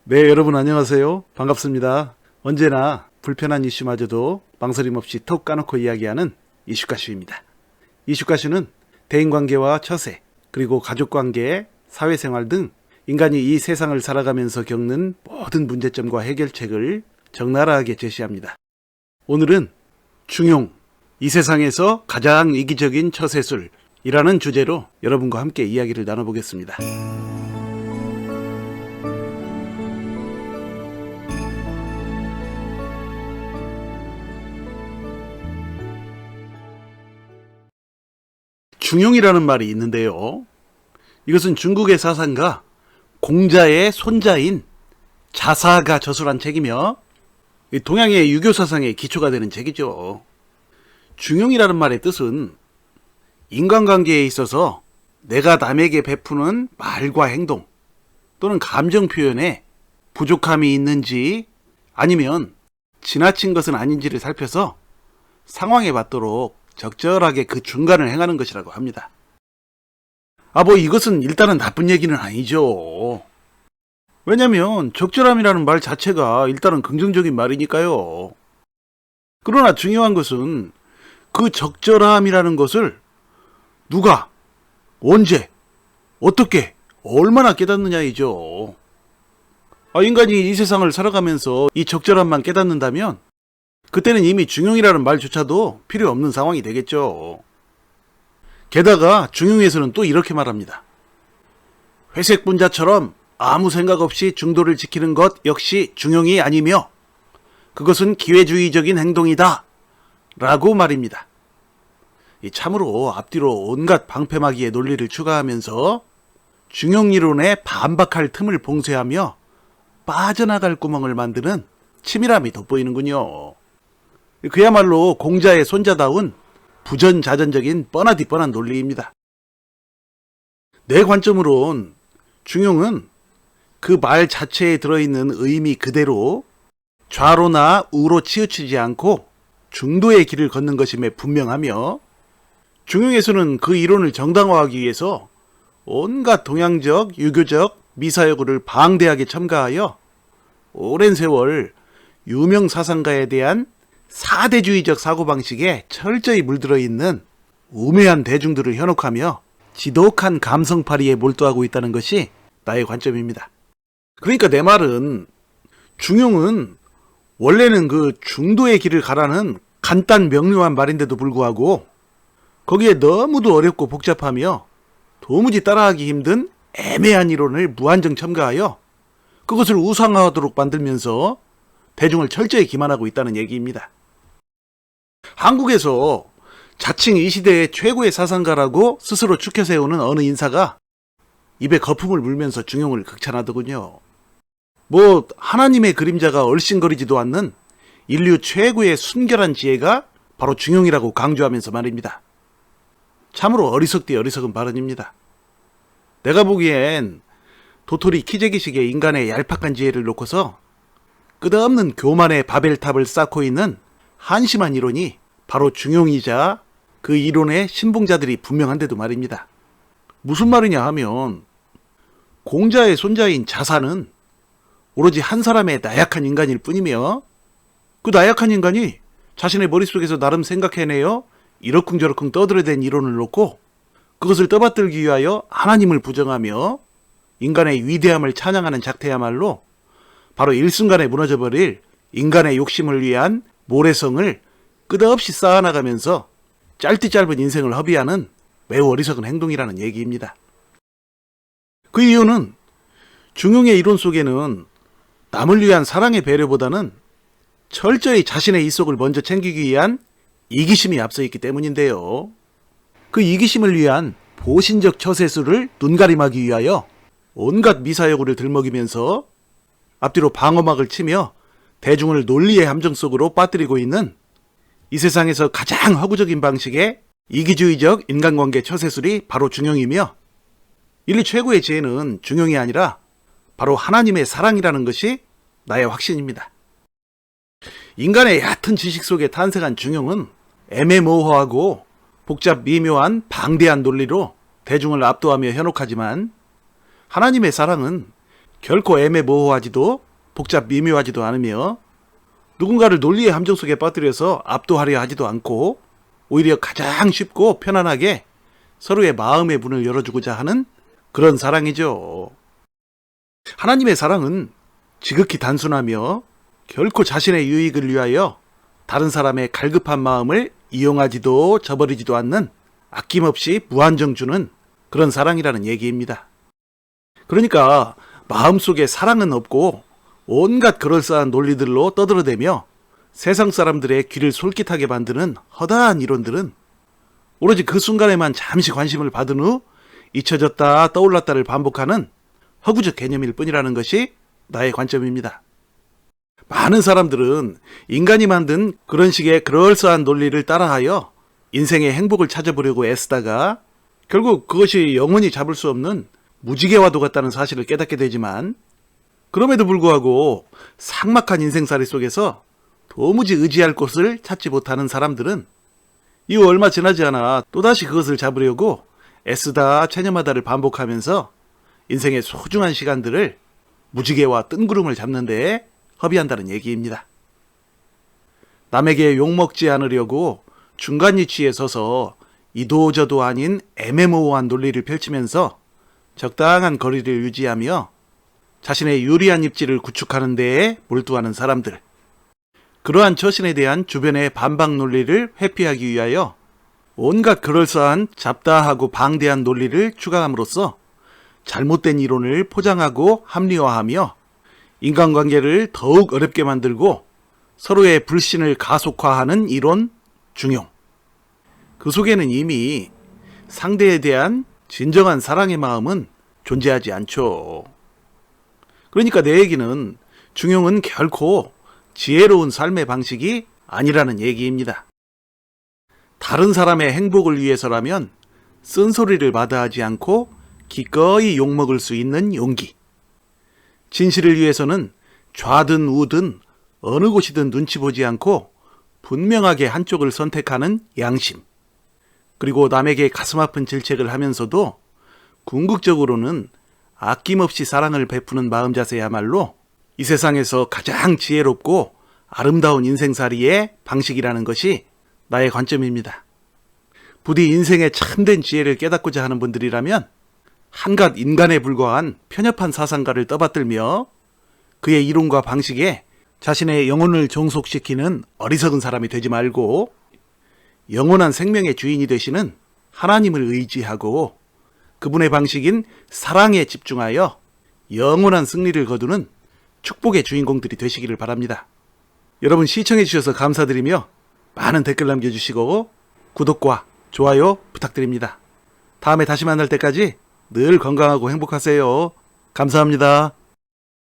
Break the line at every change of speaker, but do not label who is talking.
네, 여러분 안녕하세요. 반갑습니다. 언제나 불편한 이슈마저도 망설임 없이 톡 까놓고 이야기하는 이슈가슈입니다. 이슈가슈는 대인관계와 처세, 그리고 가족관계, 사회생활 등 인간이 이 세상을 살아가면서 겪는 모든 문제점과 해결책을 적나라하게 제시합니다. 오늘은 중용, 이 세상에서 가장 이기적인 처세술이라는 주제로 여러분과 함께 이야기를 나눠보겠습니다. 중용이라는 말이 있는데요. 이것은 중국의 사상가 공자의 손자인 자사가 저술한 책이며 동양의 유교 사상의 기초가 되는 책이죠. 중용이라는 말의 뜻은 인간관계에 있어서 내가 남에게 베푸는 말과 행동 또는 감정 표현에 부족함이 있는지 아니면 지나친 것은 아닌지를 살펴서 상황에 맞도록 적절하게 그 중간을 행하는 것이라고 합니다. 이것은 일단은 나쁜 얘기는 아니죠. 왜냐면 적절함이라는 말 자체가 일단은 긍정적인 말이니까요. 그러나 중요한 것은 그 적절함이라는 것을 누가, 언제, 어떻게, 얼마나 깨닫느냐이죠. 인간이 이 세상을 살아가면서 이 적절함만 깨닫는다면 그때는 이미 중용이라는 말조차도 필요 없는 상황이 되겠죠. 게다가 중용에서는 또 이렇게 말합니다. 회색 분자처럼 아무 생각 없이 중도를 지키는 것 역시 중용이 아니며 그것은 기회주의적인 행동이다 라고 말입니다. 참으로 앞뒤로 온갖 방패막이의 논리를 추가하면서 중용이론에 반박할 틈을 봉쇄하며 빠져나갈 구멍을 만드는 치밀함이 돋보이는군요. 그야말로 공자의 손자다운 부전자전적인 뻔하디 뻔한 논리입니다. 내 관점으론 중용은 그 말 자체에 들어있는 의미 그대로 좌로나 우로 치우치지 않고 중도의 길을 걷는 것임에 분명하며 중용에서는 그 이론을 정당화하기 위해서 온갖 동양적, 유교적 미사여구를 방대하게 첨가하여 오랜 세월 유명 사상가에 대한 사대주의적 사고방식에 철저히 물들어 있는 우매한 대중들을 현혹하며 지독한 감성파리에 몰두하고 있다는 것이 나의 관점입니다. 그러니까 내 말은 중용은 원래는 그 중도의 길을 가라는 간단 명료한 말인데도 불구하고 거기에 너무도 어렵고 복잡하며 도무지 따라하기 힘든 애매한 이론을 무한정 첨가하여 그것을 우상화하도록 만들면서 대중을 철저히 기만하고 있다는 얘기입니다. 한국에서 자칭 이 시대의 최고의 사상가라고 스스로 추켜 세우는 어느 인사가 입에 거품을 물면서 중용을 극찬하더군요. 하나님의 그림자가 얼씬거리지도 않는 인류 최고의 순결한 지혜가 바로 중용이라고 강조하면서 말입니다. 참으로 어리석디 어리석은 발언입니다. 내가 보기엔 도토리 키재기식의 인간의 얄팍한 지혜를 놓고서 끝없는 교만의 바벨탑을 쌓고 있는 한심한 이론이 바로 중용이자 그 이론의 신봉자들이 분명한데도 말입니다. 무슨 말이냐 하면 공자의 손자인 자사는 오로지 한 사람의 나약한 인간일 뿐이며 그 나약한 인간이 자신의 머릿속에서 나름 생각해내어 이러쿵저러쿵 떠들어댄 이론을 놓고 그것을 떠받들기 위하여 하나님을 부정하며 인간의 위대함을 찬양하는 작태야말로 바로 일순간에 무너져버릴 인간의 욕심을 위한 모래성을 끝없이 쌓아나가면서 짧디 짧은 인생을 허비하는 매우 어리석은 행동이라는 얘기입니다. 그 이유는 중용의 이론 속에는 남을 위한 사랑의 배려보다는 철저히 자신의 이속을 먼저 챙기기 위한 이기심이 앞서 있기 때문인데요. 그 이기심을 위한 보신적 처세술을 눈가림하기 위하여 온갖 미사여구를 들먹이면서 앞뒤로 방어막을 치며 대중을 논리의 함정 속으로 빠뜨리고 있는 이 세상에서 가장 허구적인 방식의 이기주의적 인간관계 처세술이 바로 중용이며 인류 최고의 지혜는 중용이 아니라 바로 하나님의 사랑이라는 것이 나의 확신입니다. 인간의 얕은 지식 속에 탄생한 중용은 애매모호하고 복잡 미묘한 방대한 논리로 대중을 압도하며 현혹하지만 하나님의 사랑은 결코 애매모호하지도 복잡 미묘하지도 않으며 누군가를 논리의 함정 속에 빠뜨려서 압도하려 하지도 않고 오히려 가장 쉽고 편안하게 서로의 마음의 문을 열어주고자 하는 그런 사랑이죠. 하나님의 사랑은 지극히 단순하며 결코 자신의 유익을 위하여 다른 사람의 갈급한 마음을 이용하지도 저버리지도 않는 아낌없이 무한정 주는 그런 사랑이라는 얘기입니다. 그러니까 마음속에 사랑은 없고 온갖 그럴싸한 논리들로 떠들어대며 세상 사람들의 귀를 솔깃하게 만드는 허다한 이론들은 오로지 그 순간에만 잠시 관심을 받은 후 잊혀졌다 떠올랐다를 반복하는 허구적 개념일 뿐이라는 것이 나의 관점입니다. 많은 사람들은 인간이 만든 그런 식의 그럴싸한 논리를 따라하여 인생의 행복을 찾아보려고 애쓰다가 결국 그것이 영원히 잡을 수 없는 무지개와도 같다는 사실을 깨닫게 되지만 그럼에도 불구하고 삭막한 인생살이 속에서 도무지 의지할 곳을 찾지 못하는 사람들은 이후 얼마 지나지 않아 또다시 그것을 잡으려고 애쓰다 체념하다를 반복하면서 인생의 소중한 시간들을 무지개와 뜬구름을 잡는 데에 허비한다는 얘기입니다. 남에게 욕먹지 않으려고 중간 위치에 서서 이도저도 아닌 애매모호한 논리를 펼치면서 적당한 거리를 유지하며 자신의 유리한 입지를 구축하는 데에 몰두하는 사람들. 그러한 처신에 대한 주변의 반박 논리를 회피하기 위하여 온갖 그럴싸한 잡다하고 방대한 논리를 추가함으로써 잘못된 이론을 포장하고 합리화하며 인간관계를 더욱 어렵게 만들고 서로의 불신을 가속화하는 이론 중용. 그 속에는 이미 상대에 대한 진정한 사랑의 마음은 존재하지 않죠. 그러니까 내 얘기는 중용은 결코 지혜로운 삶의 방식이 아니라는 얘기입니다. 다른 사람의 행복을 위해서라면 쓴소리를 마다하지 않고 기꺼이 욕먹을 수 있는 용기. 진실을 위해서는 좌든 우든 어느 곳이든 눈치 보지 않고 분명하게 한쪽을 선택하는 양심. 그리고 남에게 가슴 아픈 질책을 하면서도 궁극적으로는 아낌없이 사랑을 베푸는 마음 자세야말로 이 세상에서 가장 지혜롭고 아름다운 인생살이의 방식이라는 것이 나의 관점입니다. 부디 인생의 참된 지혜를 깨닫고자 하는 분들이라면 한갓 인간에 불과한 편협한 사상가를 떠받들며 그의 이론과 방식에 자신의 영혼을 종속시키는 어리석은 사람이 되지 말고 영원한 생명의 주인이 되시는 하나님을 의지하고 그분의 방식인 사랑에 집중하여 영원한 승리를 거두는 축복의 주인공들이 되시기를 바랍니다. 여러분 시청해 주셔서 감사드리며 많은 댓글 남겨주시고 구독과 좋아요 부탁드립니다. 다음에 다시 만날 때까지 늘 건강하고 행복하세요. 감사합니다.